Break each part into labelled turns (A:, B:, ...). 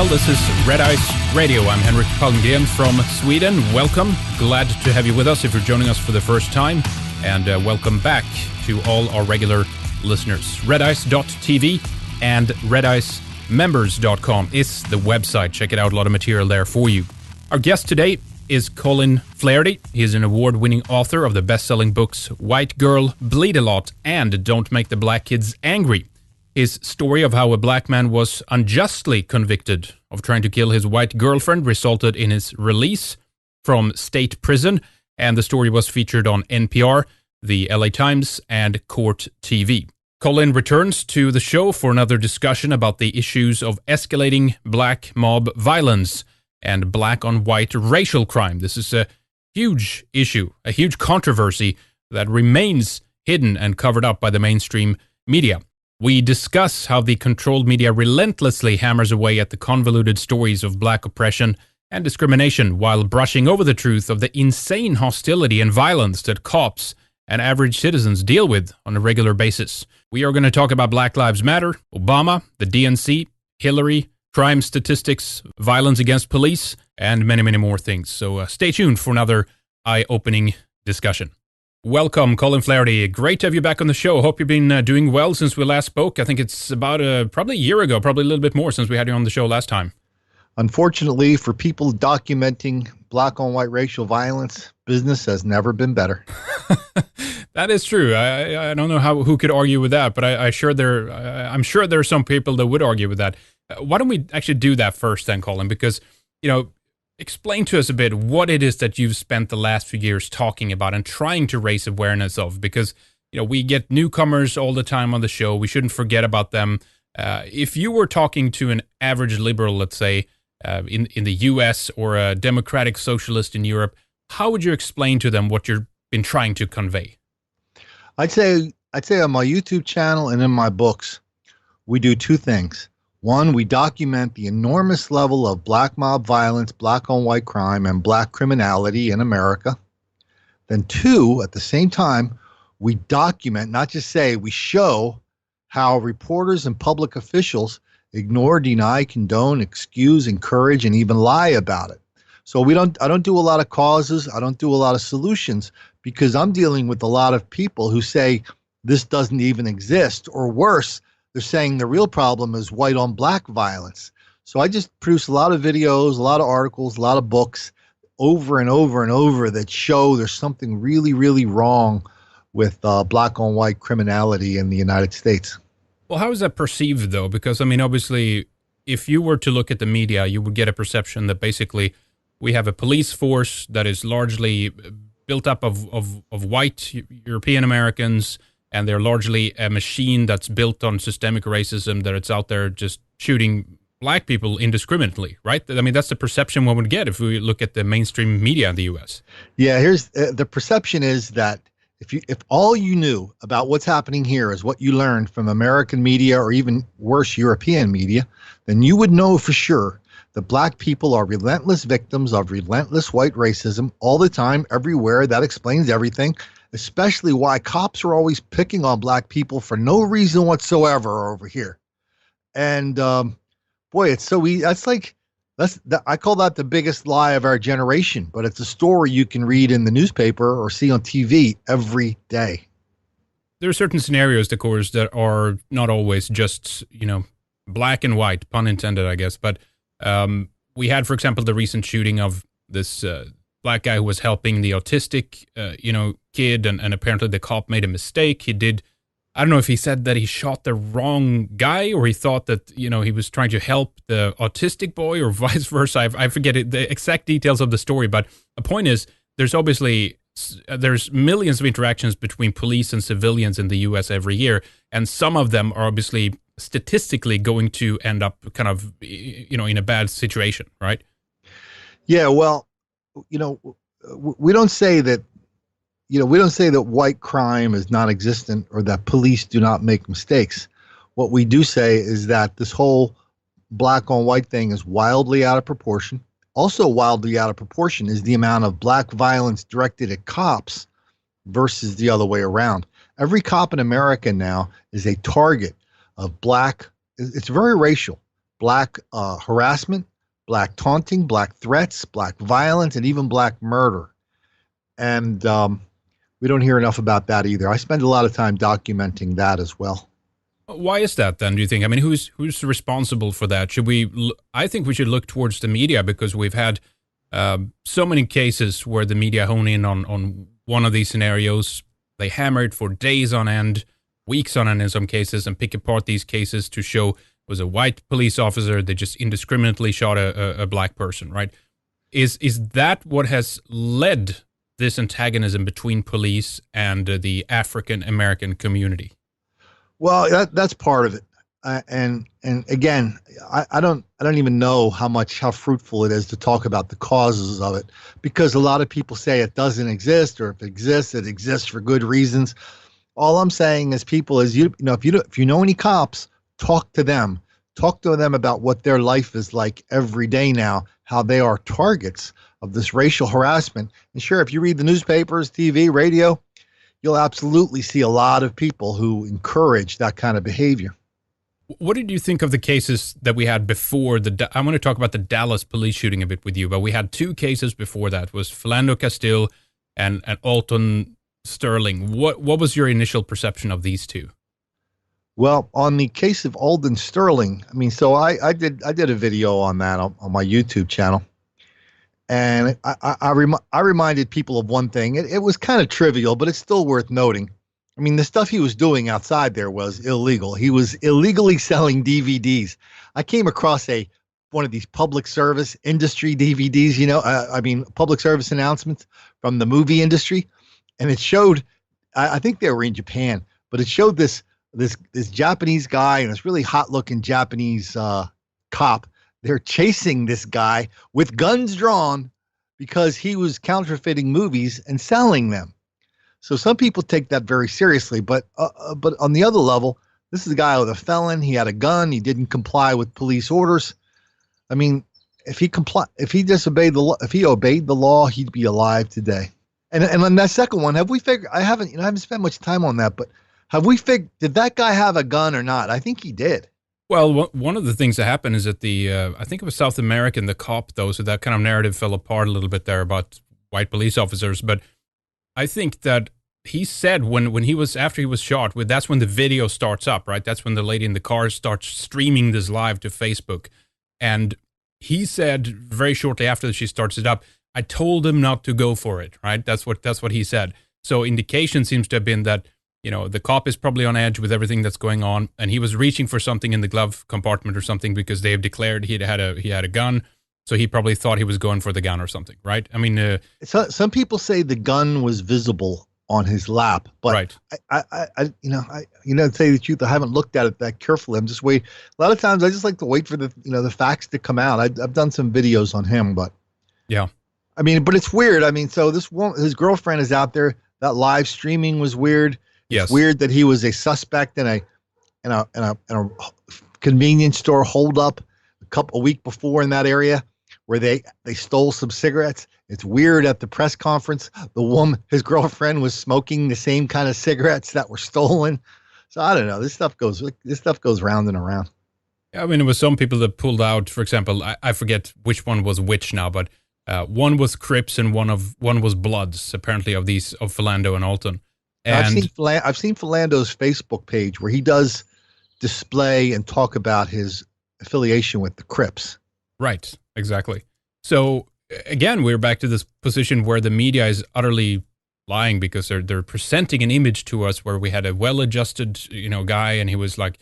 A: This is Red Ice Radio. I'm Henrik Palmgren from Sweden. Welcome. Glad to have you with us if you're joining us for the first time. And welcome back to all our regular listeners. Redice.tv and redicemembers.com is the website. Check it out. A lot of material there for you. Our guest today is Colin Flaherty. He is an award-winning author of the best-selling books White Girl, Bleed a Lot, and Don't Make the Black Kids Angry. His story of how a black man was unjustly convicted of trying to kill his white girlfriend resulted in his release from state prison, and the story was featured on NPR, the LA Times, and Court TV. Colin returns to the show for another discussion about the issues of escalating black mob violence and black-on-white racial crime. This is a huge issue, a huge controversy that remains hidden and covered up by the mainstream media. We discuss how the controlled media relentlessly hammers away at the convoluted stories of black oppression and discrimination while brushing over the truth of the insane hostility and violence that cops and average citizens deal with on a regular basis. We are going to talk about Black Lives Matter, Obama, the DNC, Hillary, crime statistics, violence against police, and many, many more things. So stay tuned for another eye-opening discussion. Welcome, Colin Flaherty. Great to have you back on the show. Hope you've been doing well since we last spoke. I think it's about probably a year ago, probably a little bit more since we had you on the show last time.
B: Unfortunately, for people documenting black-on-white racial violence, business has never been better.
A: That is true. I don't know who could argue with that, but I'm sure there are some people that would argue with that. Why don't we actually do that first then, Colin? Because, explain to us a bit what it is that you've spent the last few years talking about and trying to raise awareness of, because, we get newcomers all the time on the show. We shouldn't forget about them. If you were talking to an average liberal, let's say, in the U.S. or a democratic socialist in Europe, how would you explain to them what you've been trying to convey?
B: I'd say on my YouTube channel and in my books, we do two things. One, we document the enormous level of black mob violence, black-on-white crime, and black criminality in America. Then two, at the same time, we document, not just say, we show how reporters and public officials ignore, deny, condone, excuse, encourage, and even lie about it. So I don't do a lot of causes. I don't do a lot of solutions because I'm dealing with a lot of people who say this doesn't even exist, or worse, they're saying the real problem is white on black violence. So I just produce a lot of videos, a lot of articles, a lot of books over and over and over that show there's something really, really wrong with black on white criminality in the United States.
A: Well, how is that perceived, though? Because, obviously, if you were to look at the media, you would get a perception that basically we have a police force that is largely built up of white European Americans, and they're largely a machine that's built on systemic racism, that it's out there just shooting black people indiscriminately, right? That's the perception one would get if we look at the mainstream media in the U.S.
B: Yeah, here's the perception is that if all you knew about what's happening here is what you learned from American media or even worse, European media, then you would know for sure that black people are relentless victims of relentless white racism all the time, everywhere. That explains everything. Especially why cops are always picking on black people for no reason whatsoever over here. And boy, it's so easy. I call that the biggest lie of our generation, but it's a story you can read in the newspaper or see on TV every day.
A: There are certain scenarios, of course, that are not always just, black and white, pun intended, I guess. But we had, for example, the recent shooting of this black guy who was helping the autistic, kid, and apparently the cop made a mistake. I don't know if he said that he shot the wrong guy or he thought that, he was trying to help the autistic boy or vice versa. I forget the exact details of the story, but the point is there's millions of interactions between police and civilians in the U.S. every year, and some of them are obviously statistically going to end up kind of, in a bad situation, right?
B: Yeah, well, we don't say that white crime is non-existent or that police do not make mistakes. What we do say is that this whole black on white thing is wildly out of proportion. Also wildly out of proportion is the amount of black violence directed at cops versus the other way around. Every cop in America now is a target of black. It's very racial. black harassment, black taunting, black threats, black violence, and even black murder. And we don't hear enough about that either. I spend a lot of time documenting that as well.
A: Why is that then, do you think? I mean, who's responsible for that? I think we should look towards the media, because we've had so many cases where the media hone in on one of these scenarios. They hammer it for days on end, weeks on end in some cases, and pick apart these cases to show it was a white police officer that just indiscriminately shot a black person, right? Is that what has led this antagonism between police and the African American community?
B: Well, that's part of it, and again, I don't even know how fruitful it is to talk about the causes of it, because a lot of people say it doesn't exist, or if it exists, it exists for good reasons. All I'm saying is, people, is if you know any cops, talk to them about what their life is like every day now, how they are targets of this racial harassment. And sure, if you read the newspapers, TV, radio, you'll absolutely see a lot of people who encourage that kind of behavior.
A: What did you think of the cases that we had before I want to talk about the Dallas police shooting a bit with you, but we had two cases before that. It was Philando Castile and Alton Sterling. What was your initial perception of these two?
B: Well, on the case of Alton Sterling, I mean, so I did a video on that on my YouTube channel. And I reminded people of one thing. It was kind of trivial, but it's still worth noting. I mean, the stuff he was doing outside there was illegal. He was illegally selling DVDs. I came across one of these public service industry DVDs, public service announcements from the movie industry. And it showed, I think they were in Japan, but it showed this Japanese guy and this really hot looking Japanese cop. They're chasing this guy with guns drawn because he was counterfeiting movies and selling them. So some people take that very seriously, but on the other level, this is a guy with a felon. He had a gun. He didn't comply with police orders. I mean, if he obeyed the law, he'd be alive today. And on that second one, have we figured? I haven't spent much time on that, but have we figured? Did that guy have a gun or not? I think he did.
A: Well, one of the things that happened is that I think it was South American, the cop, though, so that kind of narrative fell apart a little bit there about white police officers. But I think that he said after he was shot, that's when the video starts up, right? That's when the lady in the car starts streaming this live to Facebook. And he said very shortly after she starts it up, I told him not to go for it, right? That's what he said. So indication seems to have been that, the cop is probably on edge with everything that's going on, and he was reaching for something in the glove compartment or something because they have declared he had a gun, so he probably thought he was going for the gun or something, right? I mean,
B: so some people say the gun was visible on his lap, but
A: right.
B: I to tell you the truth, I haven't looked at it that carefully. I'm just waiting. A lot of times, I just like to wait for the facts to come out. I've done some videos on him, but
A: yeah,
B: I mean, but it's weird. I mean, so his girlfriend is out there. That live streaming was weird.
A: Yes.
B: It's weird that he was a suspect in a convenience store holdup a week before in that area where they stole some cigarettes. It's weird at the press conference, his girlfriend was smoking the same kind of cigarettes that were stolen. So I don't know. This stuff goes round and around.
A: Yeah, I mean, there was some people that pulled out. For example, I forget which one was which now, but one was Crips and one was Bloods, apparently, of Philando and Alton. And
B: I've seen Philando's Facebook page where he does display and talk about his affiliation with the Crips.
A: Right, exactly. So again, we're back to this position where the media is utterly lying because they're presenting an image to us where we had a well-adjusted, guy, and he was like,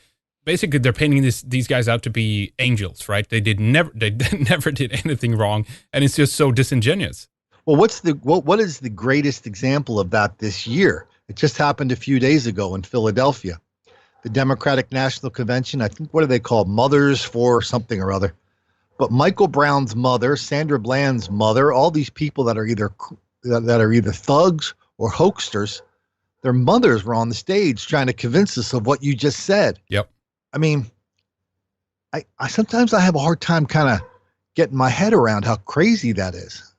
A: basically they're painting these guys out to be angels, right? They never did anything wrong, and it's just so disingenuous.
B: Well, what is the greatest example of that this year? It just happened a few days ago in Philadelphia. The Democratic National Convention, I think, what are they called? Mothers for something or other. But Michael Brown's mother, Sandra Bland's mother, all these people that are either thugs or hoaxsters, their mothers were on the stage trying to convince us of what you just said.
A: Yep.
B: I mean, I sometimes I have a hard time kind of getting my head around how crazy that is.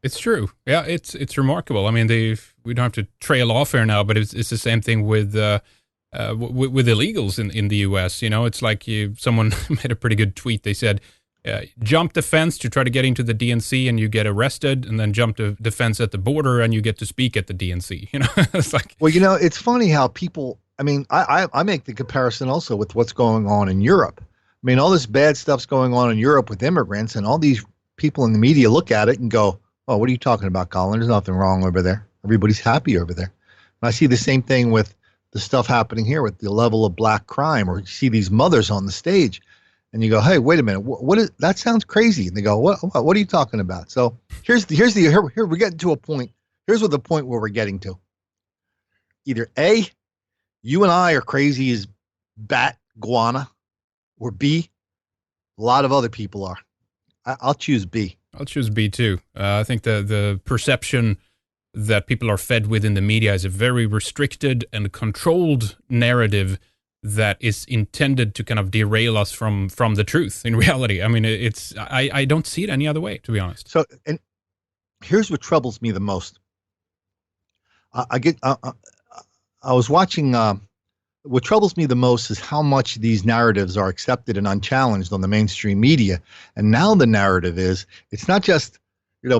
A: It's true. Yeah, it's remarkable. I mean, we don't have to trail off here now, but it's the same thing with with illegals in the U.S. You know, it's like someone made a pretty good tweet. They said, jump the fence to try to get into the DNC and you get arrested, and then jump the fence at the border and you get to speak at the DNC. You know, it's like,
B: well, you know, it's funny how people. I mean, I make the comparison also with what's going on in Europe. I mean, all this bad stuff's going on in Europe with immigrants, and all these people in the media look at it and go, "Oh, what are you talking about, Colin? There's nothing wrong over there. Everybody's happy over there." And I see the same thing with the stuff happening here with the level of black crime, or you see these mothers on the stage, and you go, "Hey, wait a minute, what is that? Sounds crazy." And they go, "What are you talking about?" So here we're getting to a point. Here's what the point where we're getting to. Either A, you and I are crazy as bat guana, or B, a lot of other people are. I'll choose B.
A: I'll choose B too. I think the perception that people are fed with in the media is a very restricted and controlled narrative that is intended to kind of derail us from the truth. In reality, I mean, I don't see it any other way, to be honest.
B: So, and here's what troubles me the most. I was watching. What troubles me the most is how much these narratives are accepted and unchallenged on the mainstream media. And now the narrative is, it's not just,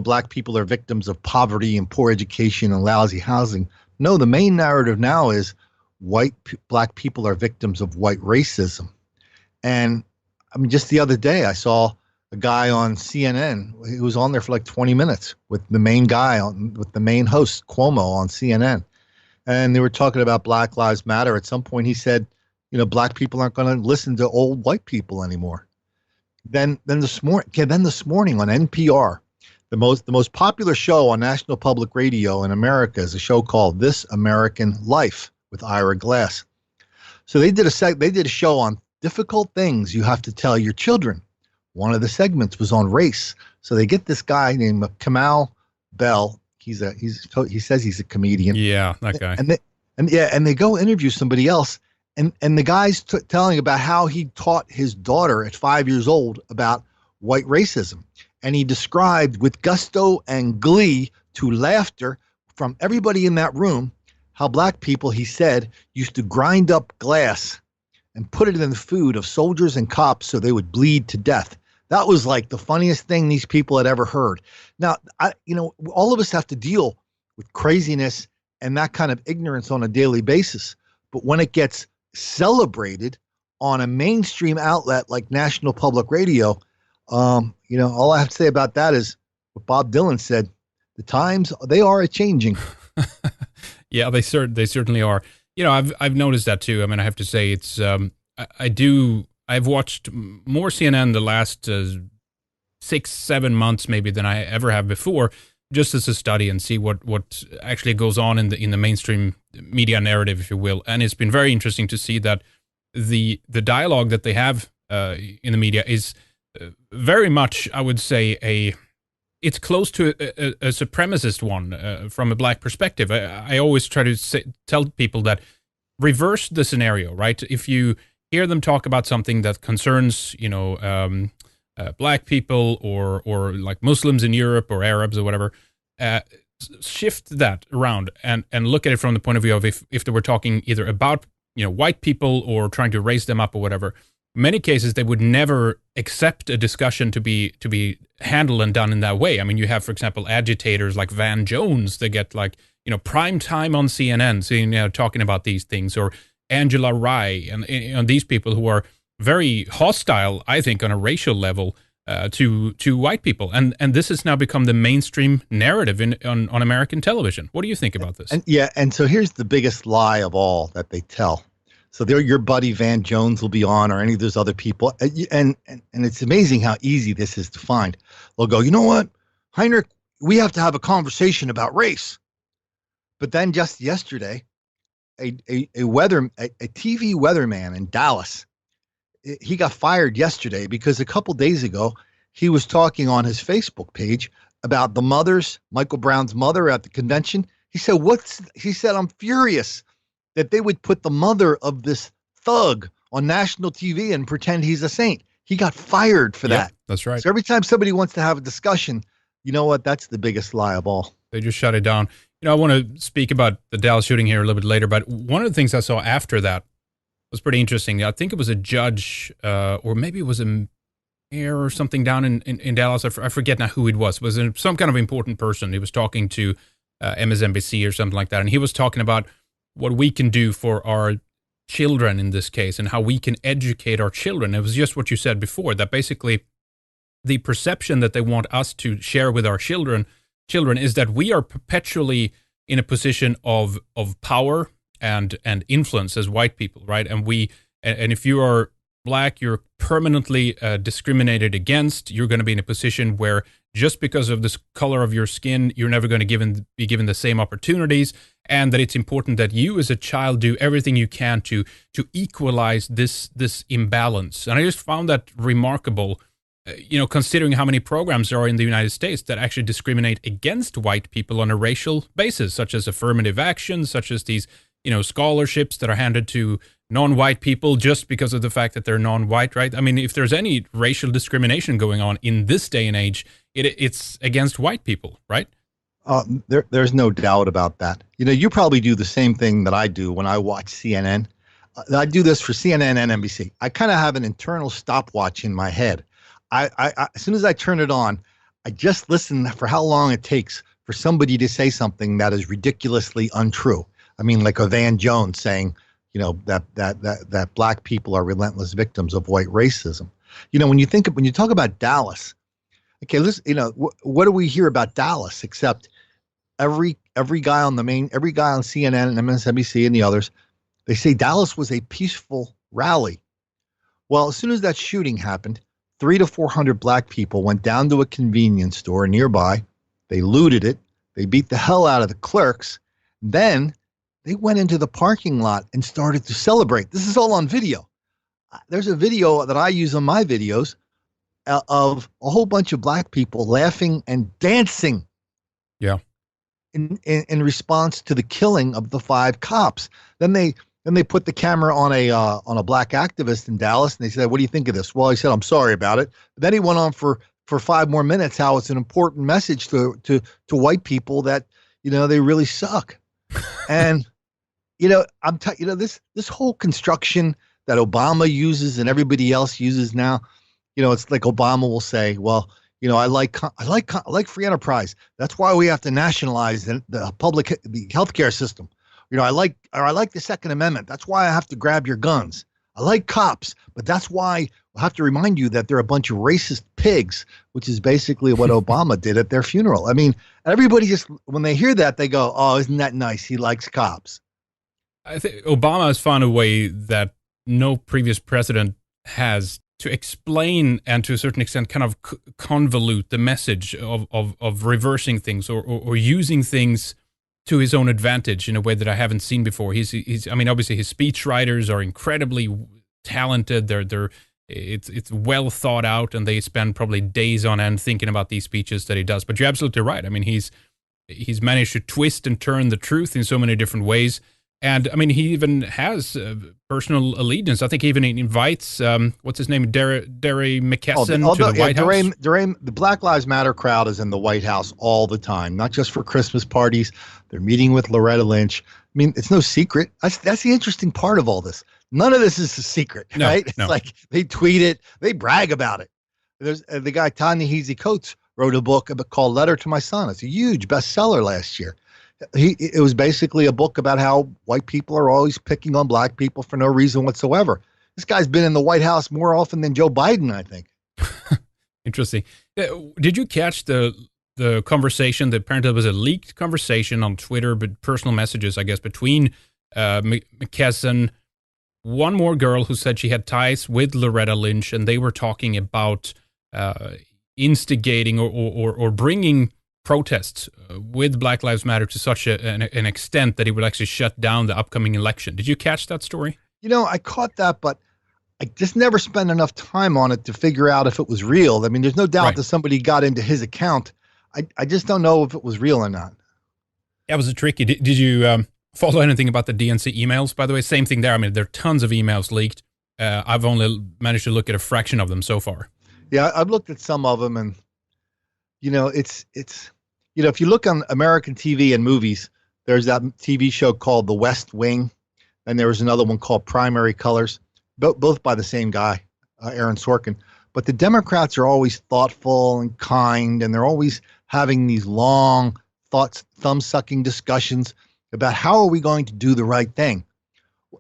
B: black people are victims of poverty and poor education and lousy housing. No, the main narrative now is black people are victims of white racism. And I mean, just the other day, I saw a guy on CNN. He was on there for like 20 minutes with the main guy with the main host, Cuomo, on CNN. And they were talking about Black Lives Matter. At some point, he said, black people aren't going to listen to old white people anymore. Then this morning on NPR, the most popular show on National Public Radio in America is a show called This American Life with Ira Glass. So they did a show on difficult things you have to tell your children. One of the segments was on race. So they get this guy named Kamau Bell. He says he's a comedian.
A: Yeah, that guy.
B: And they go interview somebody else, and the guy's telling about how he taught his daughter at 5 years old about white racism, and he described with gusto and glee to laughter from everybody in that room how black people, he said, used to grind up glass and put it in the food of soldiers and cops so they would bleed to death. That was like the funniest thing these people had ever heard. Now, all of us have to deal with craziness and that kind of ignorance on a daily basis. But when it gets celebrated on a mainstream outlet like National Public Radio, all I have to say about that is what Bob Dylan said: the times, they are a-changing.
A: Yeah, they certainly are. I've noticed that too. I mean, I have to say it's I've watched more CNN the last 6-7 months maybe than I ever have before, just as a study and see what actually goes on in the mainstream media narrative, if you will. And it's been very interesting to see that the dialogue that they have in the media is very much, I would say, it's close to a supremacist one from a black perspective. I always try to tell people that reverse the scenario, right? If you hear them talk about something that concerns, black people or like Muslims in Europe or Arabs or whatever, shift that around and look at it from the point of view of if they were talking either about, white people or trying to raise them up or whatever. Many cases, they would never accept a discussion to be handled and done in that way. I mean, you have, for example, agitators like Van Jones. They get prime time on CNN, talking about these things, or Angela Rye and these people who are very hostile, I think, on a racial level to white people. And this has now become the mainstream narrative on American television. What do you think about this?
B: And so here's the biggest lie of all that they tell. So your buddy Van Jones will be on, or any of those other people. And it's amazing how easy this is to find. They'll go, you know what, Heinrich, we have to have a conversation about race. But then just yesterday, a TV weatherman in Dallas, he got fired yesterday because a couple days ago, he was talking on his Facebook page about the Michael Brown's mother at the convention. He said, I'm furious that they would put the mother of this thug on national TV and pretend he's a saint. He got fired for that.
A: That's right.
B: So every time somebody wants to have a discussion, you know what? That's the biggest lie of all.
A: They just shut it down. I want to speak about the Dallas shooting here a little bit later, but one of the things I saw after that was pretty interesting. I think it was a judge, or maybe it was a mayor or something down in Dallas. I forget now who it was. It was some kind of important person. He was talking to MSNBC or something like that, and he was talking about what we can do for our children in this case and how we can educate our children. It was just what you said before, that basically the perception that they want us to share with our children is that we are perpetually in a position of power and influence as white people, right? And if you are black, you're permanently discriminated against. You're going to be in a position where just because of the color of your skin, you're never going to be given the same opportunities, and that it's important that you as a child do everything you can to equalize this imbalance. And I just found that remarkable, considering how many programs there are in the United States that actually discriminate against white people on a racial basis, such as affirmative action, such as these, scholarships that are handed to non-white people just because of the fact that they're non-white, right? I mean, if there's any racial discrimination going on in this day and age, it's against white people, right?
B: There's no doubt about that. You probably do the same thing that I do when I watch CNN. I do this for CNN and NBC. I kind of have an internal stopwatch in my head. I as soon as I turn it on, I just listen for how long it takes for somebody to say something that is ridiculously untrue. I mean, like a Van Jones saying, that black people are relentless victims of white racism. When you talk about Dallas, okay, listen, what do we hear about Dallas except every guy on CNN and MSNBC and the others, they say Dallas was a peaceful rally. Well, as soon as that shooting happened, 300 to 400 black people went down to a convenience store nearby. They looted it. They beat the hell out of the clerks. Then they went into the parking lot and started to celebrate. This is all on video. There's a video that I use on my videos of a whole bunch of black people laughing and dancing.
A: Yeah.
B: In response to the killing of the 5 cops. Then they put the camera on a black activist in Dallas, and they said, "What do you think of this?" Well, he said, "I'm sorry about it." But then he went on for 5 more minutes how it's an important message to white people that they really suck. And this whole construction that Obama uses and everybody else uses now, it's like Obama will say, "Well, I like free enterprise. That's why we have to nationalize the healthcare system. I like the Second Amendment. That's why I have to grab your guns. I like cops, but that's why I have to remind you that they're a bunch of racist pigs," which is basically what Obama did at their funeral. I mean, everybody just, when they hear that, they go, "Oh, isn't that nice? He likes cops."
A: I think Obama has found a way that no previous president has to explain and to a certain extent kind of convolute the message of reversing things or using things to his own advantage in a way that I haven't seen before. I mean, obviously his speech writers are incredibly talented. It's well thought out, and they spend probably days on end thinking about these speeches that he does. But you're absolutely right. I mean, he's managed to twist and turn the truth in so many different ways. And I mean, he even has personal allegiance. I think he even invites, what's his name, Derry McKesson to the White House.
B: The Black Lives Matter crowd is in the White House all the time, not just for Christmas parties. They're meeting with Loretta Lynch. I mean, it's no secret. That's the interesting part of all this. None of this is a secret, right? It's like they tweet it, they brag about it. There's the guy, Ta-Nehisi Coates, wrote a book called Letter to My Son. It's a huge bestseller last year. It was basically a book about how white people are always picking on black people for no reason whatsoever. This guy's been in the White House more often than Joe Biden, I think.
A: Interesting. Did you catch the conversation that apparently was a leaked conversation on Twitter, but personal messages, I guess, between McKesson, one more girl who said she had ties with Loretta Lynch, and they were talking about instigating or bringing protests with Black Lives Matter to such an extent that it would actually shut down the upcoming election. Did you catch that story?
B: I caught that, but I just never spent enough time on it to figure out if it was real. I mean, there's no doubt that somebody got into his account. I just don't know if it was real or not.
A: That was a tricky. Did you follow anything about the DNC emails, by the way? Same thing there. I mean, there are tons of emails leaked. I've only managed to look at a fraction of them so far.
B: Yeah, I've looked at some of them, and it's if you look on American TV and movies, there's that TV show called The West Wing, and there was another one called Primary Colors, both by the same guy, Aaron Sorkin. But the Democrats are always thoughtful and kind, and they're always having these long, thumb-sucking discussions about how are we going to do the right thing.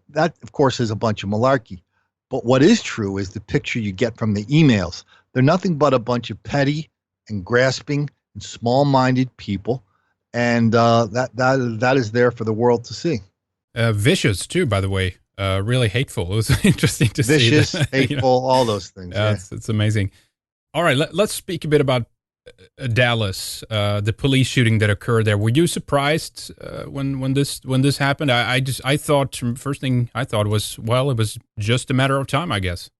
B: That, of course, is a bunch of malarkey. But what is true is the picture you get from the emails. They're nothing but a bunch of petty and grasping and small-minded people, and that is there for the world to see.
A: Vicious, too, by the way. Really hateful. It was interesting to see.
B: Vicious, hateful, all those things.
A: It's amazing. All right, let's speak a bit about Dallas, the police shooting that occurred there. Were you surprised when this happened? I thought, first thing I thought was, well, it was just a matter of time, I guess.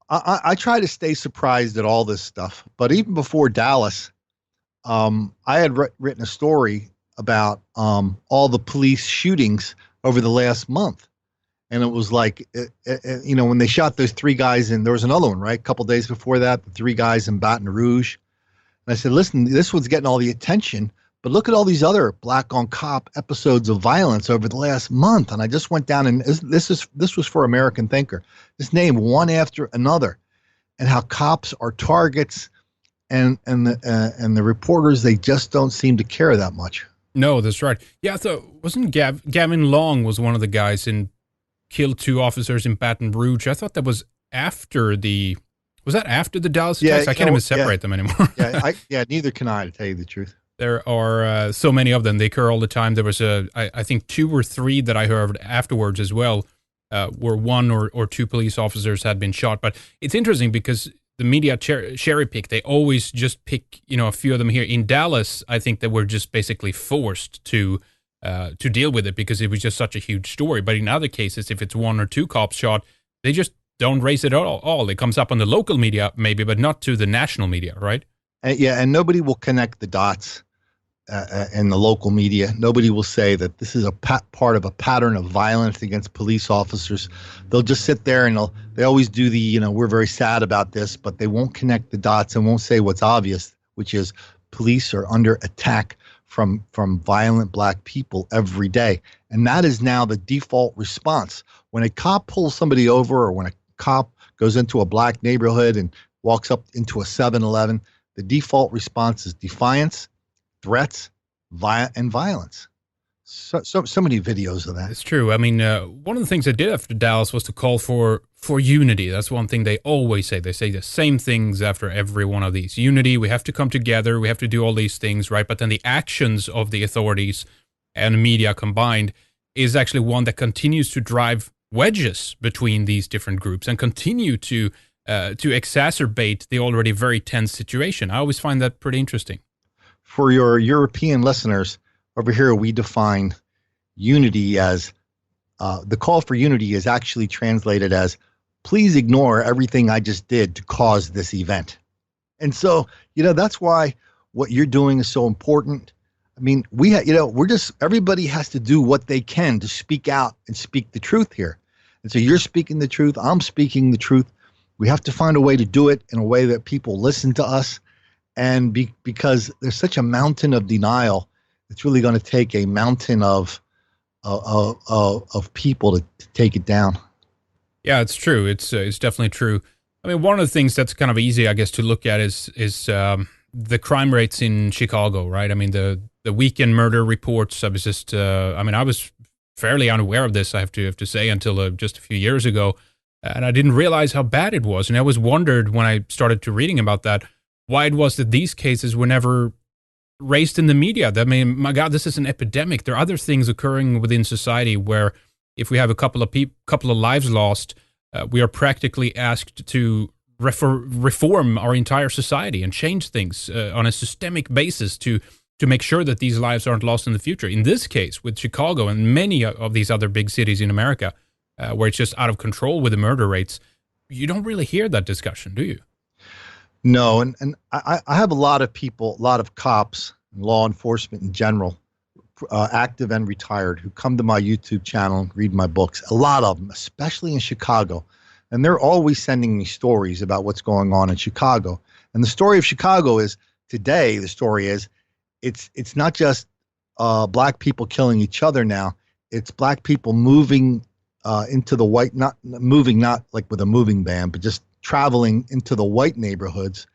B: I try to stay surprised at all this stuff, but even before Dallas, I had written a story about all the police shootings over the last month. And it was like, when they shot those three guys in, there was another one, right? A couple days before that, the three guys in Baton Rouge. And I said, listen, this one's getting all the attention, but look at all these other black on cop episodes of violence over the last month. And I just went down, and this was for American Thinker. Just name one after another, and how cops are targets, and the reporters, they just don't seem to care that much.
A: No, that's right. Yeah, I thought, wasn't Gavin Long was one of the guys in killed two officers in Baton Rouge. I thought that was after the Dallas attacks? I can't even separate them anymore.
B: Neither can I, to tell you the truth.
A: There are so many of them. They occur all the time. There was I think 2 or 3 that I heard afterwards as well, where 1 or 2 police officers had been shot. But it's interesting because the media cherry pick. They always just pick, a few of them here. In Dallas, I think they were just basically forced to deal with it because it was just such a huge story. But in other cases, if it's 1 or 2 cops shot, they just don't raise it at all. It comes up on the local media maybe, but not to the national media, right?
B: And nobody will connect the dots in the local media. Nobody will say that this is a part of a pattern of violence against police officers. They'll just sit there and they always do the, we're very sad about this, but they won't connect the dots and won't say what's obvious, which is police are under attack from violent black people every day. And that is now the default response. When a cop pulls somebody over, or when a cop goes into a black neighborhood and walks up into a 7-Eleven, the default response is defiance, threats, and violence. So many videos of that.
A: It's true. I mean, one of the things they did after Dallas was to call for unity. That's one thing they always say. They say the same things after every one of these. Unity, we have to come together, we have to do all these things, right? But then the actions of the authorities and media combined is actually one that continues to drive wedges between these different groups and continue to exacerbate the already very tense situation. I always find that pretty interesting.
B: For your European listeners, over here we define unity as, the call for unity is actually translated as, please ignore everything I just did to cause this event. And so, that's why what you're doing is so important. I mean, everybody has to do what they can to speak out and speak the truth here. And so you're speaking the truth, I'm speaking the truth. We have to find a way to do it in a way that people listen to us. And because there's such a mountain of denial, it's really going to take a mountain of people to take it down.
A: Yeah, it's true. It's definitely true. I mean, one of the things that's kind of easy, I guess, to look at is the crime rates in Chicago, right? I mean, the weekend murder reports. I was just, I was fairly unaware of this, I have to say, until just a few years ago, and I didn't realize how bad it was. And I always wondered when I started to reading about that, why it was that these cases were never raised in the media. I mean, my God, this is an epidemic. There are other things occurring within society where if we have a couple of lives lost, we are practically asked to reform our entire society and change things on a systemic basis to make sure that these lives aren't lost in the future. In this case, with Chicago and many of these other big cities in America, where it's just out of control with the murder rates, you don't really hear that discussion, do you?
B: No, and I have a lot of people, a lot of cops, law enforcement in general, active and retired, who come to my YouTube channel and read my books. A lot of them, especially in Chicago. And they're always sending me stories about what's going on in Chicago. And the story of Chicago is, today, the story is, it's not just black people killing each other now. It's black people moving into the white, not moving, not like with a moving ban, but just traveling into the white neighborhoods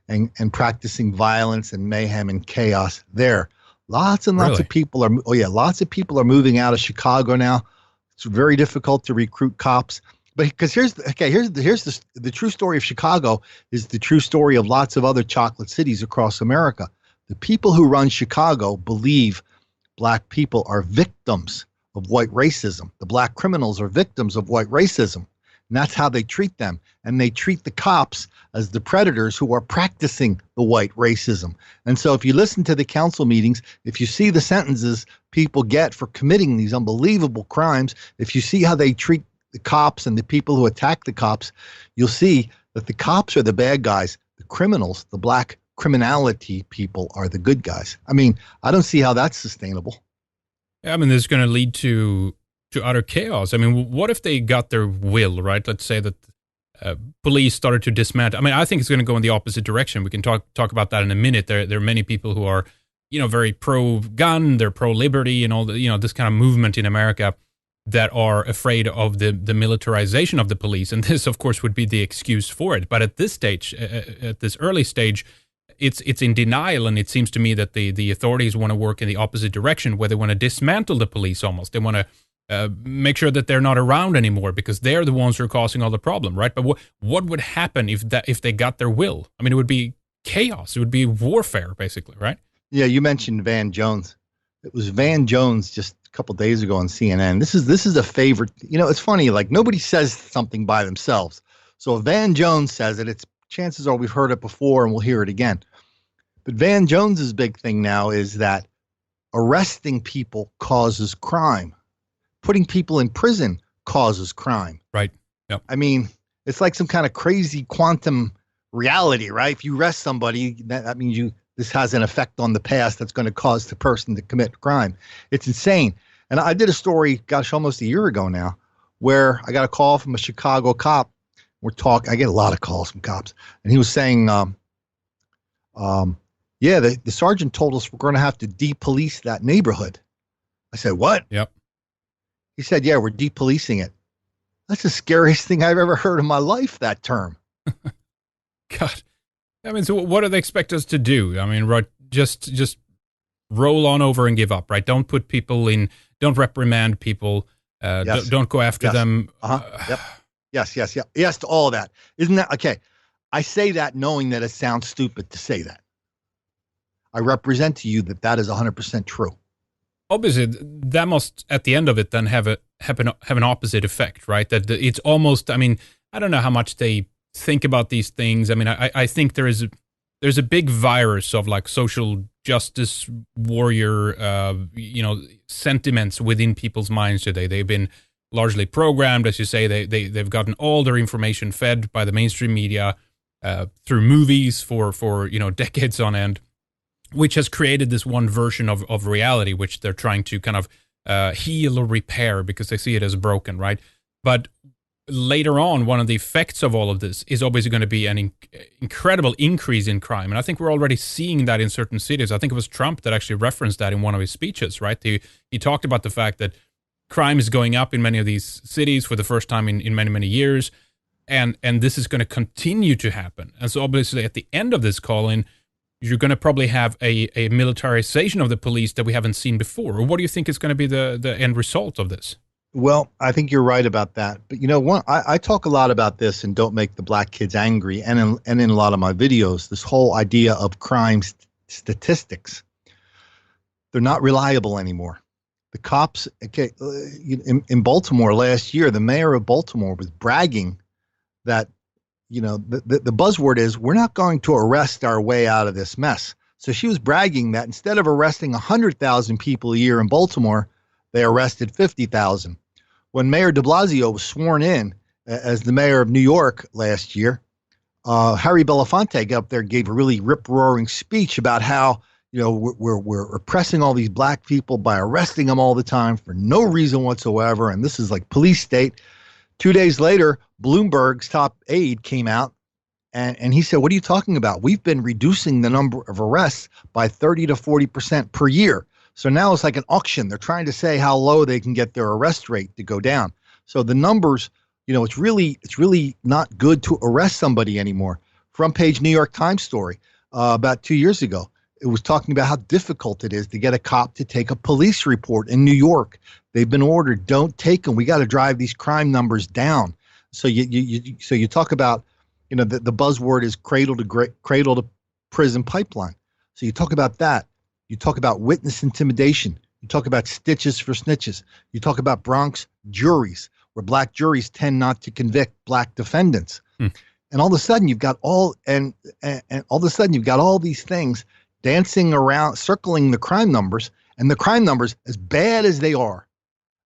B: and practicing violence and mayhem and chaos there. Lots and lots
A: Really?
B: of people are, oh yeah, lots of people are moving out of Chicago now. It's very difficult to recruit cops. But because here's the true story of Chicago is the true story of lots of other chocolate cities across America. The people who run Chicago believe black people are victims of white racism. The black criminals are victims of white racism. And that's how they treat them. And they treat the cops as the predators who are practicing the white racism. And so if you listen to the council meetings, if you see the sentences people get for committing these unbelievable crimes, if you see how they treat the cops and the people who attack the cops, you'll see that the cops are the bad guys. The criminals, the black criminality people, are the good guys. I mean, I don't see how that's sustainable.
A: I mean, this is going to lead to utter chaos. I mean, what if they got their will, right? Let's say that police started to dismantle. I mean, I think it's going to go in the opposite direction. We can talk about that in a minute. There are many people who are, very pro-gun, they're pro-liberty and all the, this kind of movement in America that are afraid of the militarization of the police. And this, of course, would be the excuse for it. But at this stage, at this early stage, it's in denial, and it seems to me that the authorities want to work in the opposite direction, where they want to dismantle the police almost. They want to make sure that they're not around anymore because they're the ones who are causing all the problem, right? But what would happen if they got their will? I mean, it would be chaos. It would be warfare, basically, right?
B: Yeah, you mentioned Van Jones. It was Van Jones just a couple days ago on CNN. This is a favorite. It's funny. Like, nobody says something by themselves. So if Van Jones says it, it's chances are we've heard it before and we'll hear it again. But Van Jones's big thing now is that arresting people causes crime. Putting people in prison causes crime.
A: Right. Yep.
B: I mean, it's like some kind of crazy quantum reality, right? If you arrest somebody, that means this has an effect on the past that's going to cause the person to commit crime. It's insane. And I did a story, almost a year ago now, where I got a call from a Chicago cop. I get a lot of calls from cops, and he was saying, yeah, the sergeant told us we're going to have to depolice that neighborhood. I said, what?
A: Yep.
B: He said, yeah, we're depolicing it. That's the scariest thing I've ever heard in my life, that term.
A: God. I mean, so what do they expect us to do? I mean, right, just roll on over and give up, right? Don't put people in, don't reprimand people,
B: Yes.
A: don't go after them.
B: Yep. Yes to all of that. Isn't that, okay, I say that knowing that it sounds stupid to say that. I represent to you that is 100% true.
A: Obviously, that must, at the end of it, then have an opposite effect, right? That it's almost, I mean, I don't know how much they think about these things. I mean, I think there's a big virus of like social justice warrior, sentiments within people's minds today. They've been largely programmed, as you say. They've gotten all their information fed by the mainstream media through movies for decades on end, which has created this one version of reality, which they're trying to kind of heal or repair because they see it as broken, right? But later on, one of the effects of all of this is obviously going to be an incredible increase in crime. And I think we're already seeing that in certain cities. I think it was Trump that actually referenced that in one of his speeches, right? He talked about the fact that crime is going up in many of these cities for the first time in many, many years. And this is going to continue to happen. And so obviously at the end of this, Colin, you're going to probably have a militarization of the police that we haven't seen before. Or what do you think is going to be the end result of this?
B: Well, I think you're right about that. But I talk a lot about this and Don't Make the Black Kids Angry, and in a lot of my videos, this whole idea of crime statistics. They're not reliable anymore. The cops, in Baltimore last year, the mayor of Baltimore was bragging that, the buzzword is, we're not going to arrest our way out of this mess. So she was bragging that instead of arresting 100,000 people a year in Baltimore, they arrested 50,000. When Mayor de Blasio was sworn in as the mayor of New York last year, Harry Belafonte got up there and gave a really rip-roaring speech about how, we're oppressing all these black people by arresting them all the time for no reason whatsoever, and this is like police state. 2 days later, Bloomberg's top aide came out And he said, what are you talking about? We've been reducing the number of arrests by 30 to 40% per year. So now it's like an auction. They're trying to say how low they can get their arrest rate to go down. So the numbers, it's really not good to arrest somebody anymore. Front page New York Times story about 2 years ago. It was talking about how difficult it is to get a cop to take a police report in New York. They've been ordered, don't take them. We got to drive these crime numbers down. So you talk about, the buzzword is cradle to prison pipeline. So you talk about that. You talk about witness intimidation. You talk about stitches for snitches. You talk about Bronx juries, where black juries tend not to convict black defendants. And all of a sudden you've got all these things dancing around, circling the crime numbers, and the crime numbers, as bad as they are.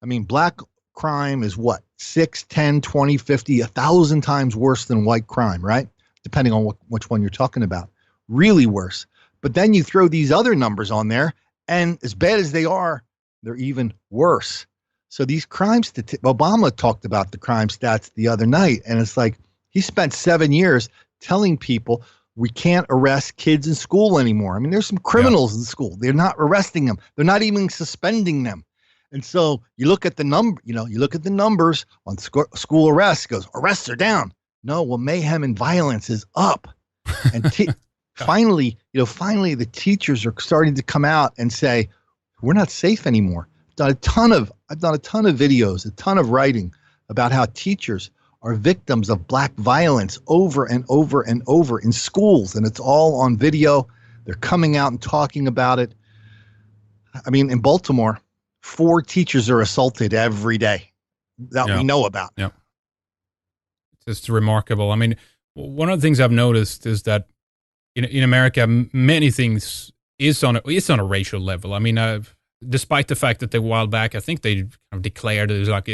B: I mean, black crime is what? 6, 10, 20, 50, 1,000 times worse than white crime, right? Depending on which one you're talking about. Really worse. But then you throw these other numbers on there, and as bad as they are, they're even worse. So these crime statistics, Obama talked about the crime stats the other night, and it's like he spent 7 years telling people we can't arrest kids in school anymore. I mean, there's some criminals in school. They're not arresting them. They're not even suspending them. And so you look at the numbers on school arrests. It goes, arrests are down. No, well, mayhem and violence is up. And finally, the teachers are starting to come out and say, we're not safe anymore. I've done a ton of videos, a ton of writing about how teachers are victims of black violence over and over and over in schools, and it's all on video. They're coming out and talking about it. I mean, in Baltimore, 4 teachers are assaulted every day that we know about.
A: Yeah. It's just remarkable. I mean, one of the things I've noticed is that in America, many things is on a racial level. I mean, despite the fact that a while back, I think they kind of declared it like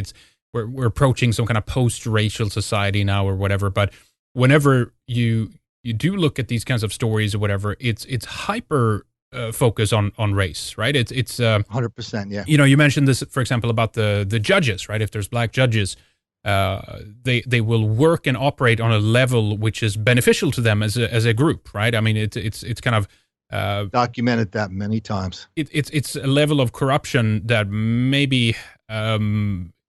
A: we're approaching some kind of post-racial society now or whatever. But whenever you do look at these kinds of stories or whatever, it's hyper focus on race, right? It's
B: 100%. Yeah.
A: You mentioned this, for example, about the judges, right? If there's black judges, they will work and operate on a level which is beneficial to them as a group, right? I mean, it's kind of
B: documented that many times.
A: It's a level of corruption that maybe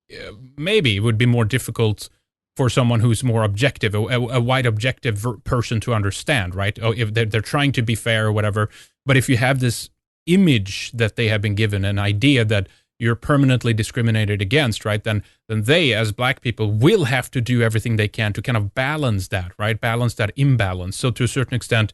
A: it would be more difficult for someone who's more objective, a white objective person to understand, right? If they're trying to be fair or whatever. But if you have this image that they have been given, an idea that you're permanently discriminated against, right? Then they, as black people, will have to do everything they can to kind of balance that, right? Balance that imbalance. So to a certain extent,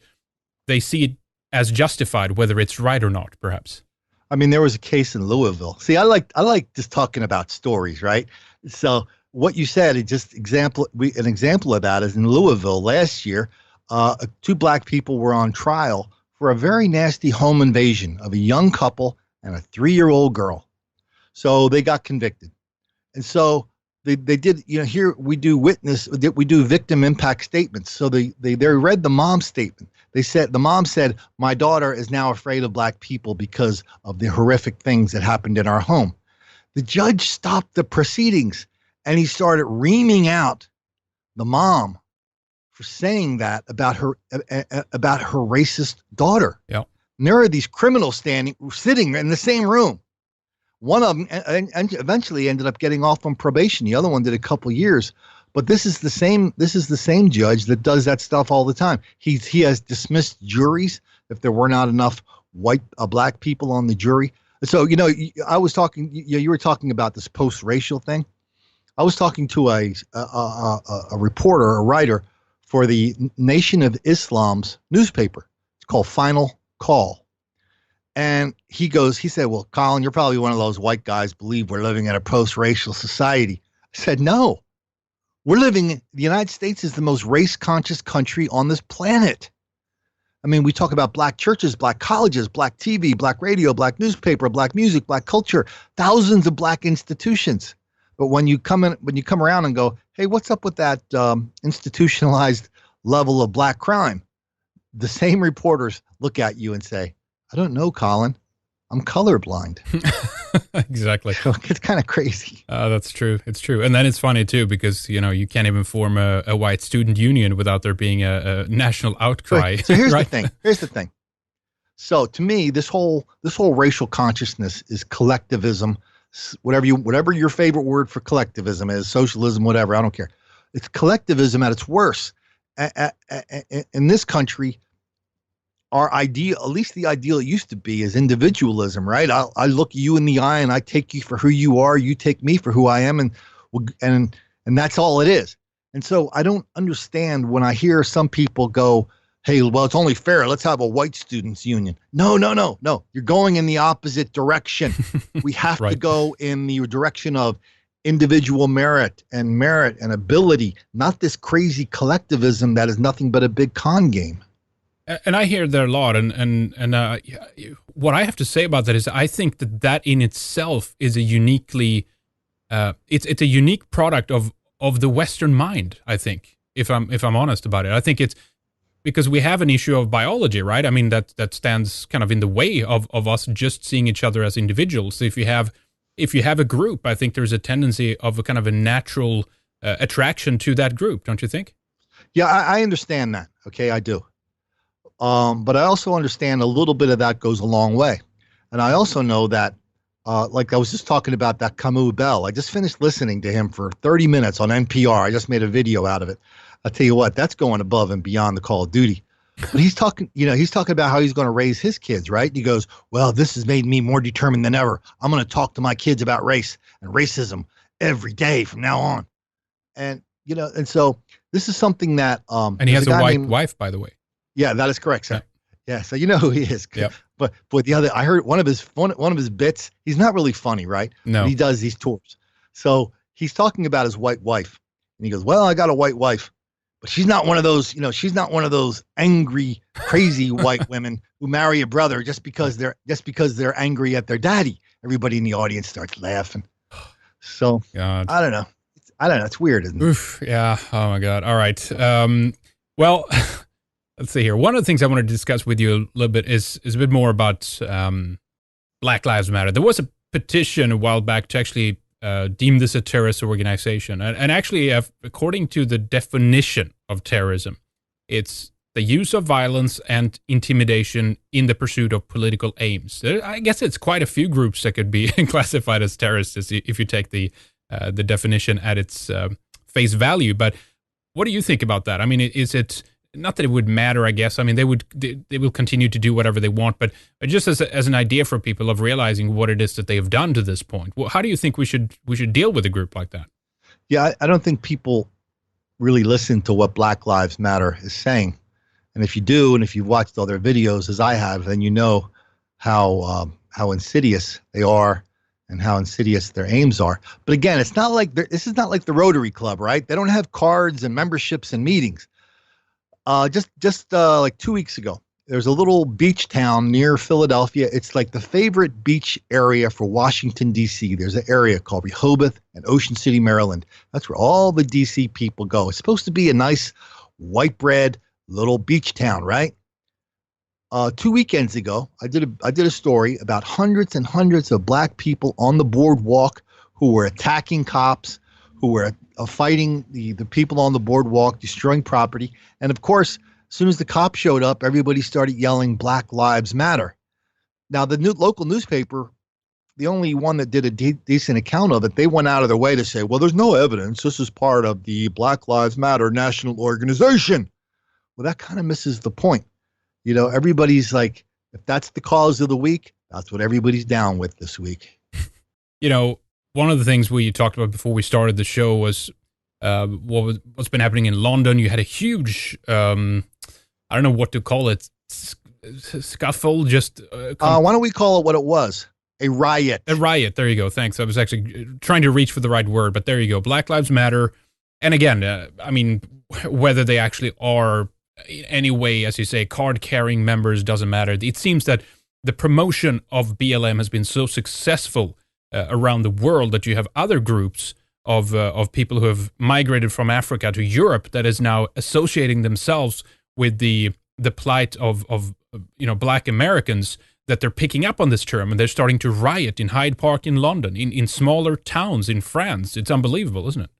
A: they see it as justified, whether it's right or not, perhaps.
B: I mean, there was a case in Louisville. See, I like just talking about stories, right? So what you said, an example of that is in Louisville last year, 2 black people were on trial for a very nasty home invasion of a young couple and a 3-year-old girl. So they got convicted. And so they did, here we do victim impact statements. So they read the mom's statement. The mom said, my daughter is now afraid of black people because of the horrific things that happened in our home. The judge stopped the proceedings and he started reaming out the mom for saying that about her racist daughter.
A: Yeah.
B: And there are these criminals sitting in the same room. One of them eventually ended up getting off on probation. The other one did a couple years. But this is the same judge that does that stuff all the time. He has dismissed juries if there were not enough black people on the jury. So I was talking. You were talking about this post-racial thing. I was talking to a reporter, a writer for the Nation of Islam's newspaper. It's called Final Call. And he said, well, Colin, you're probably one of those white guys believe we're living in a post-racial society. I said, no. The United States is the most race-conscious country on this planet. I mean, we talk about black churches, black colleges, black TV, black radio, black newspaper, black music, black culture, thousands of black institutions. But when you come around and go, hey, what's up with that institutionalized level of black crime? The same reporters look at you and say, I don't know, Colin. I'm colorblind.
A: Exactly.
B: So it's kind of crazy.
A: That's true. It's true. And then it's funny too, because, you can't even form a white student union without there being a national outcry.
B: So here's
A: right?
B: the thing. Here's the thing. So to me, this whole racial consciousness is collectivism, whatever your favorite word for collectivism is, socialism, whatever, I don't care. It's collectivism at its worst. In this country, our ideal, at least the ideal it used to be, is individualism, right? I look you in the eye and I take you for who you are. You take me for who I am, and that's all it is. And so I don't understand when I hear some people go, "Hey, well, it's only fair. Let's have a white students union." No. You're going in the opposite direction. We have
A: Right.
B: to go in the direction of individual merit and ability, not this crazy collectivism that is nothing but a big con game.
A: And I hear that a lot, and what I have to say about that is I think that in itself is a uniquely, it's a unique product of the Western mind. I think, if I'm honest about it, I think it's because we have an issue of biology, right? I mean that stands kind of in the way of us just seeing each other as individuals. If you have a group, I think there's a tendency of a kind of a natural attraction to that group, don't you think?
B: Yeah, I understand that. Okay, I do. But I also understand a little bit of that goes a long way. And I also know that, like I was just talking about that Camus Bell. I just finished listening to him for 30 minutes on NPR. I just made a video out of it. I'll tell you what, that's going above and beyond the Call of Duty. But he's talking about how he's going to raise his kids, right? And he goes, well, this has made me more determined than ever. I'm going to talk to my kids about race and racism every day from now on. And, and so this is something that,
A: and he has a white wife, by the way.
B: Yeah, that is correct, sir. Yeah, so you know who he is.
A: Yep.
B: But I heard one of his bits. He's not really funny, right?
A: No.
B: But he does these tours. So he's talking about his white wife, and he goes, "Well, I got a white wife, but she's not one of those. She's not one of those angry, crazy white women who marry a brother just because they're angry at their daddy." Everybody in the audience starts laughing. So
A: God.
B: I don't know. It's weird, isn't it?
A: Oof, yeah. Oh my God. All right. Well. Let's see here. One of the things I want to discuss with you a little bit is a bit more about Black Lives Matter. There was a petition a while back to actually deem this a terrorist organization. And actually, according to the definition of terrorism, it's the use of violence and intimidation in the pursuit of political aims. I guess it's quite a few groups that could be classified as terrorists if you take the definition at its face value. But what do you think about that? I mean, is it... Not that it would matter, I guess. I mean, they will continue to do whatever they want, but just as an idea for people of realizing what it is that they have done to this point. Well, how do you think we should deal with a group like that?
B: Yeah, I don't think people really listen to what Black Lives Matter is saying, and if you do, and if you've watched all their videos as I have, then you know how insidious they are and how insidious their aims are. But again, this is not like the Rotary Club, right? They don't have cards and memberships and meetings. Just like 2 weeks ago, there's a little beach town near Philadelphia. It's like the favorite beach area for Washington, D.C. There's an area called Rehoboth and Ocean City, Maryland. That's where all the D.C. people go. It's supposed to be a nice white bread little beach town, right? 2 weekends ago, I did a story about hundreds and hundreds of black people on the boardwalk who were attacking cops, who were fighting the people on the boardwalk, destroying property. And of course, as soon as the cops showed up, everybody started yelling Black Lives Matter. Now, the local newspaper, the only one that did a decent account of it, they went out of their way to say, well, there's no evidence. This is part of the Black Lives Matter national organization. Well, that kind of misses the point. Everybody's like, if that's the cause of the week, that's what everybody's down with this week.
A: One of the things we talked about before we started the show was what's been happening in London. You had a huge, I don't know what to call it, scuffle.
B: Why don't we call it what it was? A riot.
A: A riot. There you go. Thanks. I was actually trying to reach for the right word, but there you go. Black Lives Matter. And again, I mean, whether they actually are in any way, as you say, card-carrying members doesn't matter. It seems that the promotion of BLM has been so successful around the world that you have other groups of people who have migrated from Africa to Europe that is now associating themselves with the plight of Black Americans that they're picking up on this term and they're starting to riot in Hyde Park in London, in smaller towns in France. It's unbelievable, isn't it?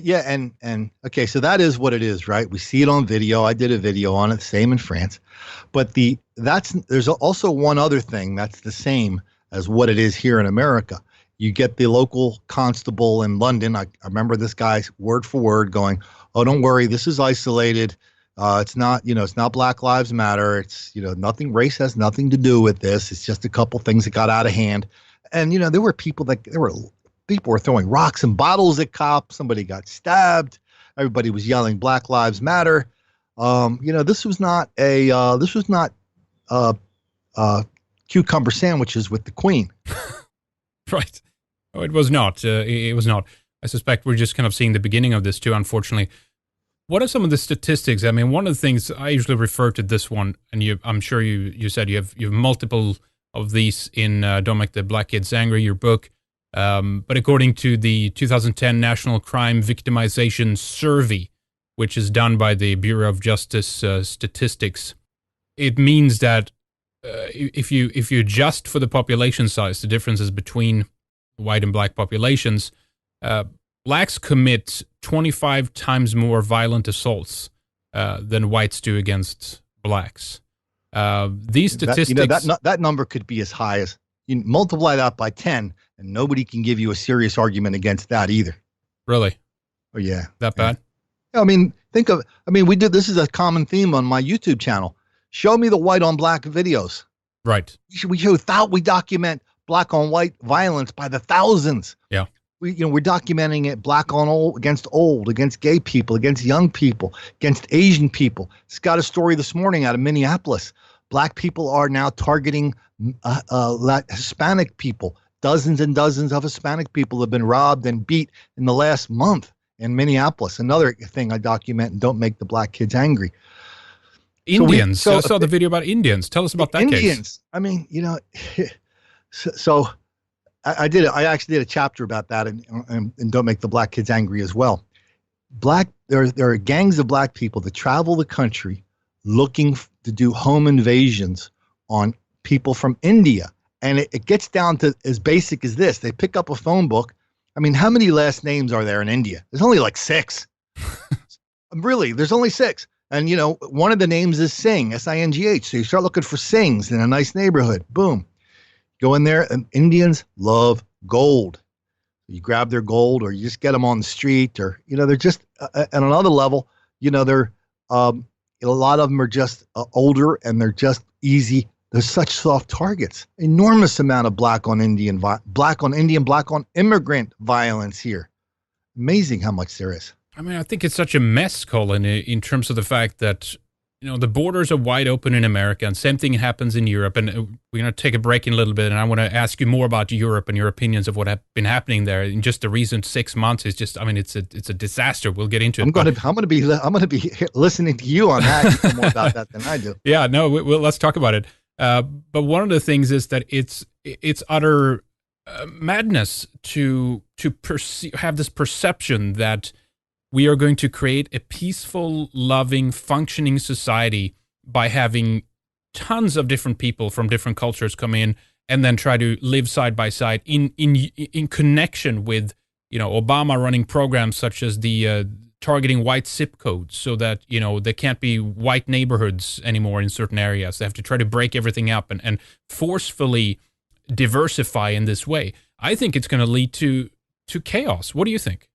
B: Yeah, and okay, so that is what it is, right? We see it on video. I did a video on it, same in France. But there's also one other thing that's the same as what it is here in America. You get the local constable in London. I remember this guy word for word going, "Oh, don't worry, this is isolated. It's not, it's not Black Lives Matter. It's, nothing. Race has nothing to do with this. It's just a couple things that got out of hand." And there were people were throwing rocks and bottles at cops. Somebody got stabbed. Everybody was yelling "Black Lives Matter." This was not cucumber sandwiches with the Queen.
A: Right. Oh, it was not. It was not. I suspect we're just kind of seeing the beginning of this too, unfortunately. What are some of the statistics? I mean, one of the things I usually refer to this one, and I'm sure you said you have multiple of these in Don't Make the Black Kids Angry, your book. But according to the 2010 National Crime Victimization Survey, which is done by the Bureau of Justice Statistics, it means that if you adjust for the population size, the differences between white and black populations, blacks commit 25 times more violent assaults than whites do against blacks. These statistics...
B: That number could be as high as... You multiply that by 10, and nobody can give you a serious argument against that either.
A: Really?
B: Oh, yeah.
A: That bad?
B: I mean, this is a common theme on my YouTube channel. Show me the white on black videos.
A: Right.
B: We document black on white violence by the thousands.
A: Yeah.
B: We're documenting it black on old against gay people, against young people, against Asian people. It's got a story this morning out of Minneapolis. Black people are now targeting Hispanic people. Dozens and dozens of Hispanic people have been robbed and beat in the last month in Minneapolis. Another thing I document and Don't Make the Black Kids Angry.
A: Indians. I saw the video about Indians. Tell us about that
B: Indians.
A: Case.
B: I mean, so I actually did a chapter about that and Don't Make the Black Kids Angry as well. There are gangs of black people that travel the country looking to do home invasions on people from India. And it gets down to as basic as this. They pick up a phone book. I mean, how many last names are there in India? There's only like 6. Really, there's only 6. And, one of the names is Singh, S-I-N-G-H. So you start looking for Singhs in a nice neighborhood. Boom. Go in there, and Indians love gold. You grab their gold, or you just get them on the street, or, they're just at another level, they're a lot of them are just older, and they're just easy. They're such soft targets. Enormous amount of black on immigrant violence here. Amazing how much there is.
A: I mean, I think it's such a mess, Colin, in terms of the fact that, the borders are wide open in America, and same thing happens in Europe. And we're going to take a break in a little bit, and I want to ask you more about Europe and your opinions of what have been happening there in just the recent 6 months. Is just, I mean, it's a disaster. We'll get into it.
B: I'm going to be listening to you on that. You know more about that than I do.
A: Yeah, no, let's talk about it. But one of the things is that it's utter madness to have this perception that we are going to create a peaceful, loving, functioning society by having tons of different people from different cultures come in and then try to live side by side in connection with, Obama running programs such as the targeting white zip codes so that, there can't be white neighborhoods anymore in certain areas. They have to try to break everything up and forcefully diversify in this way. I think it's going to lead to chaos. What do you think?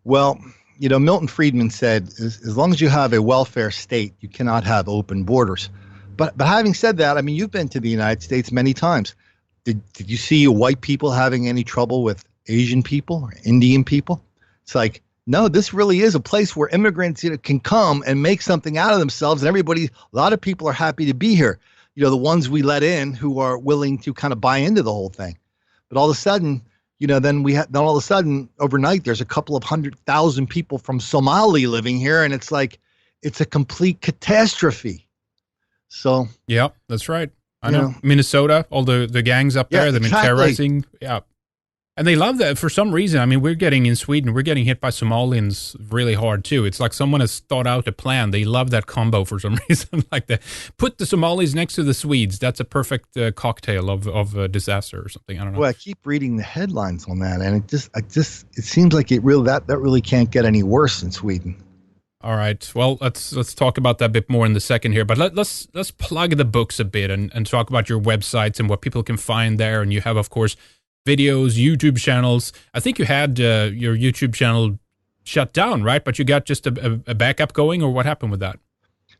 B: Well, Milton Friedman said, as long as you have a welfare state, you cannot have open borders. But having said that, I mean, you've been to the United States many times. Did you see white people having any trouble with Asian people or Indian people? It's like, no, this really is a place where immigrants can come and make something out of themselves. And a lot of people are happy to be here. The ones we let in who are willing to kind of buy into the whole thing. But all of a sudden, then all of a sudden overnight, there's a couple of 100,000 people from Somali living here. And it's like, it's a complete catastrophe. So.
A: Yeah, that's right. I know. Minnesota, all the gangs up there, they've been terrorizing. Yeah. And they love that for some reason. I mean, we're getting hit by Somalians really hard too. It's like someone has thought out a plan. They love that combo for some reason. Like put the Somalis next to the Swedes. That's a perfect cocktail of disaster or something. I don't know.
B: Well, I keep reading the headlines on that, and it seems like that really can't get any worse in Sweden.
A: All right. Well, let's talk about that a bit more in the second here. But let's plug the books a bit and talk about your websites and what people can find there. And you have, of course, videos, YouTube channels. I think you had your YouTube channel shut down, right? But you got just a backup going, or what happened with that?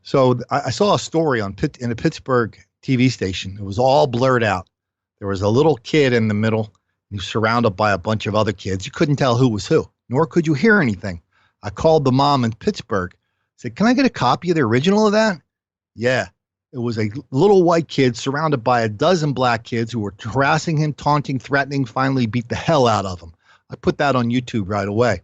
B: So I saw a story in a Pittsburgh TV station. It was all blurred out. There was a little kid in the middle. He was surrounded by a bunch of other kids. You couldn't tell who was who, nor could you hear anything. I called the mom in Pittsburgh, said, "Can I get a copy of the original of that?" Yeah. It was a little white kid surrounded by a dozen black kids who were harassing him, taunting, threatening, finally beat the hell out of him. I put that on YouTube right away.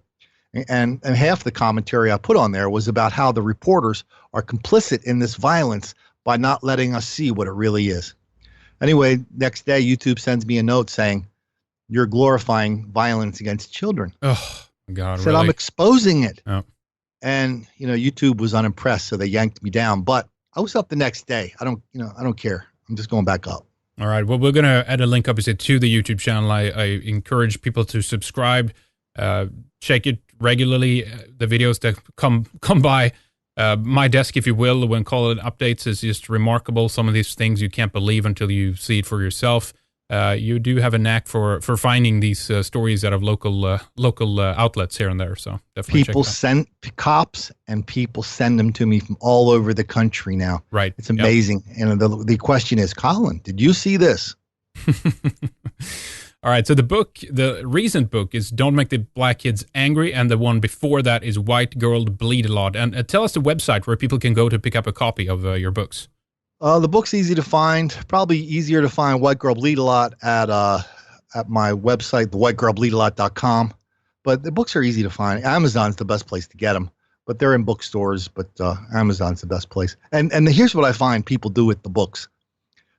B: And half the commentary I put on there was about how the reporters are complicit in this violence by not letting us see what it really is. Anyway, next day, YouTube sends me a note saying, "You're glorifying violence against children."
A: Oh, God,
B: I said,
A: really?
B: "I'm exposing it."
A: Oh.
B: And, YouTube was unimpressed, so they yanked me down. But I was up the next day. I don't care. I'm just going back up.
A: All right. Well, we're going to add a link, obviously, to the YouTube channel. I encourage people to subscribe, check it regularly. The videos that come by my desk, if you will, when Colin updates, is just remarkable. Some of these things you can't believe until you see it for yourself. You do have a knack for finding these stories out of local outlets here and there. So definitely
B: people send cops, and people send them to me from all over the country now.
A: Right,
B: it's amazing. Yep. And the question is, Colin, did you see this?
A: All right. So the recent book is "Don't Make the Black Kids Angry," and the one before that is "White Girl Bleed a Lot." And tell us the website where people can go to pick up a copy of your books.
B: The book's easy to find. Probably easier to find White Girl Bleed a Lot at my website, thewhitegirlbleedalot.com. But the books are easy to find. Amazon's the best place to get them, but they're in bookstores. But Amazon's the best place. And here's what I find people do with the books.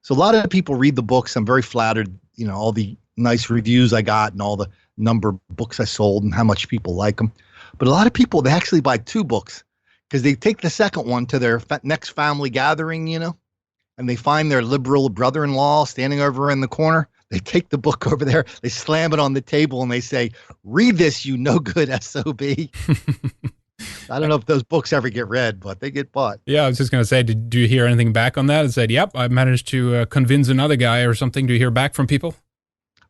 B: So a lot of people read the books. I'm very flattered. All the nice reviews I got and all the number of books I sold and how much people like them. But a lot of people, they actually buy two books because they take the second one to their next family gathering, and they find their liberal brother-in-law standing over in the corner. They take the book over there, they slam it on the table, and they say, "Read this, you no good SOB." I don't know if those books ever get read, but they get bought.
A: Yeah, I was just going to say, do you hear anything back on that? I said, "Yep, I managed to convince another guy or something." Do you hear back from people?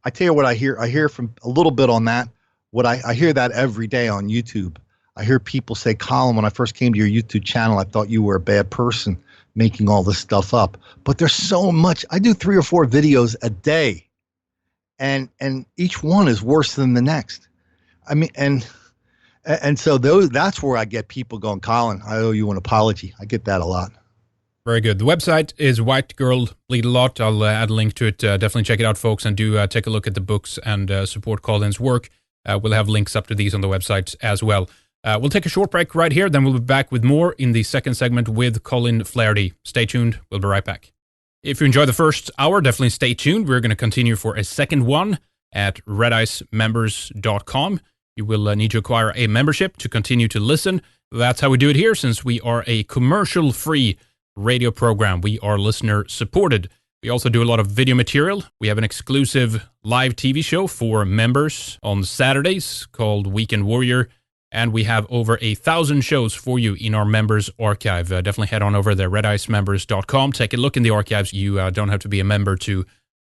B: I tell you what I hear. I hear from a little bit on that. I hear that every day on YouTube. I hear people say, "Colin, when I first came to your YouTube channel, I thought you were a bad person making all this stuff up." But there's so much. I do 3 or 4 videos a day, and each one is worse than the next. I mean, and so that's where I get people going, "Colin, I owe you an apology." I get that a lot.
A: Very good. The website is White Girl Bleed a Lot. I'll add a link to it. Definitely check it out, folks, and do take a look at the books and support Colin's work. We'll have links up to these on the website as well. We'll take a short break right here, then we'll be back with more in the second segment with Colin Flaherty. Stay tuned. We'll be right back. If you enjoyed the first hour, definitely stay tuned. We're going to continue for a second one at redicemembers.com. You will need to acquire a membership to continue to listen. That's how we do it here, since we are a commercial-free radio program. We are listener-supported. We also do a lot of video material. We have an exclusive live TV show for members on Saturdays called Weekend Warrior. And we have over 1,000 shows for you in our members archive. Definitely head on over there, redicemembers.com. Take a look in the archives. You don't have to be a member to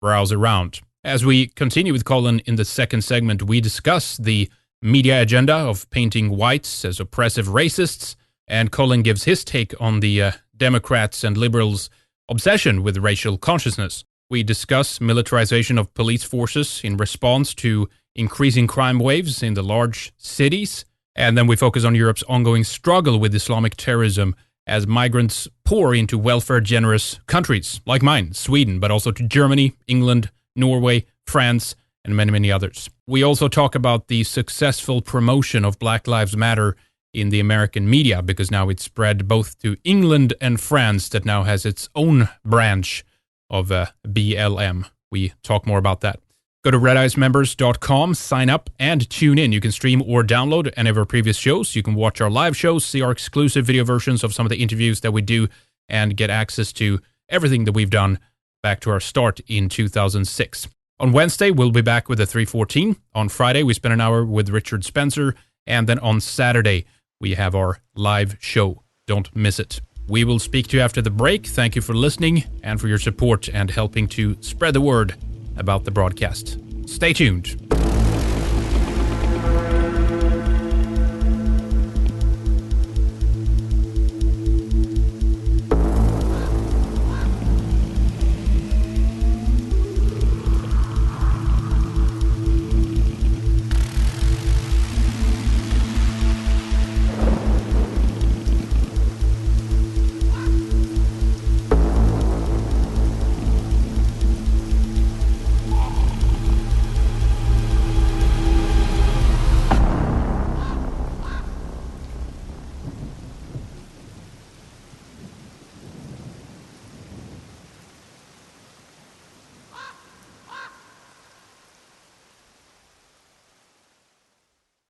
A: browse around. As we continue with Colin in the second segment, we discuss the media agenda of painting whites as oppressive racists. And Colin gives his take on the Democrats and liberals' obsession with racial consciousness. We discuss militarization of police forces in response to increasing crime waves in the large cities. And then we focus on Europe's ongoing struggle with Islamic terrorism as migrants pour into welfare-generous countries like mine, Sweden, but also to Germany, England, Norway, France, and many, many others. We also talk about the successful promotion of Black Lives Matter in the American media, because now it's spread both to England and France, that now has its own branch of BLM. We talk more about that. Go to redicemembers.com, sign up, and tune in. You can stream or download any of our previous shows. You can watch our live shows, see our exclusive video versions of some of the interviews that we do, and get access to everything that we've done back to our start in 2006. On Wednesday, we'll be back with the 314. On Friday, we spend an hour with Richard Spencer. And then on Saturday, we have our live show. Don't miss it. We will speak to you after the break. Thank you for listening and for your support and helping to spread the word about the broadcast. Stay tuned.